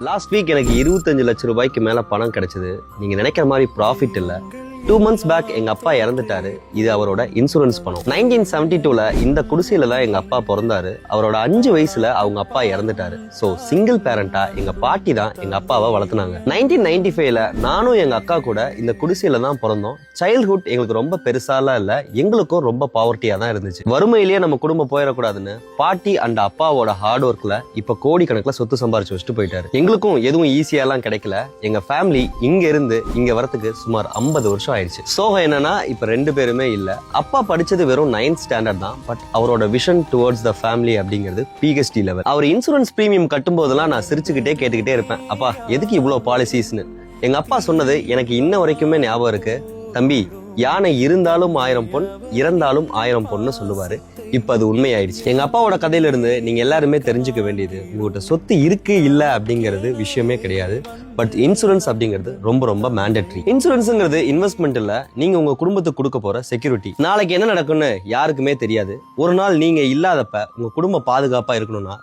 Last week எனக்கு 25 லட்சம் ரூபாய்க்கு மேல பணம் கிடைச்சது. நீங்க நினைக்கிற மாதிரி ப்ராஃபிட் இல்ல. 2 months பேக் எங்க அப்பா இறந்துட்டாரு. இது அவரோட இன்சூரன்ஸ் பணம். 1972ல இந்த குடிசையில தான் எங்க அப்பா பிறந்தாரு. அவரோட 5 வயசுல அவங்க அப்பா இறந்துட்டாரு. சோ சிங்கிள் பேரண்டா எங்க பாட்டி தான் எங்க அப்பாவை வளர்த்துனாங்க. 1995ல நானும் எங்க அக்கா கூட இந்த குடிசையில தான் பிறந்தோம். சைல்ட்ஹுட் எங்களுக்கு ரொம்ப பெருசாலாம் இல்ல, எங்களுக்கும் ரொம்ப பாவர்ட்டியா தான் இருந்துச்சு. வறுமையிலேயே நம்ம குடும்பம் போயிடக்கூடாதுன்னு பாட்டி அண்ட் அப்பாவோட ஹார்ட் ஒர்க்ல இப்ப கோடிக்கணக்கில் சொத்து சம்பாரிச்சு வச்சுட்டு போயிட்டாரு. எங்களுக்கும் எதுவும் ஈஸியாலாம் கிடைக்கல. எங்க ஃபேமிலி இங்க இருந்து இங்க வரதுக்கு சுமார் 50 வருஷம் ஆயிடுச்சு. சோகம் என்னன்னா இப்ப 2 பேருமே இல்ல. அப்பா படிச்சது வெறும் 9th ஸ்டாண்டர்ட் தான். பட் அவரோட விஷன் டுவர்ட்ஸ் த ஃபேமிலி அப்படிங்கிறது PhD லெவல். அவர் இன்சூரன்ஸ் பிரீமியம் கட்டும் போதெல்லாம் நான் சிரிச்சுக்கிட்டே கேட்டுக்கிட்டே இருப்பேன், அப்பா எதுக்கு இவ்வளவு பாலிசிஸ்னு. எங்க அப்பா சொன்னது எனக்கு இன்ன வரைக்குமே ஞாபகம் இருக்கு. தம்பி, யானை இருந்தாலும் 1000 பொன், இறந்தாலும் 1000 பொன்னு சொல்லுவாரு. இப்ப அது உண்மையாயிடுச்சு. எங்க அப்பாவோட கதையில இருந்து நீங்க எல்லாருமே தெரிஞ்சுக்க வேண்டியது, உங்ககிட்ட சொத்து இருக்கு இல்ல அப்படிங்கிறது விஷயமே கிடையாது. பட் இன்சூரன்ஸ் அப்படிங்கிறது ரொம்ப ரொம்ப மேண்டேட்டரி. இன்சூரன்ஸ்ங்கிறது இன்வெஸ்ட்மெண்ட் இல்ல, நீங்க உங்க குடும்பத்துக்கு கொடுக்க போற செக்யூரிட்டி. நாளைக்கு என்ன நடக்கும்னு யாருக்குமே தெரியாது. ஒரு நாள் நீங்க இல்லாதப்ப உங்க குடும்பம் பாதுகாப்பா இருக்கணும்னா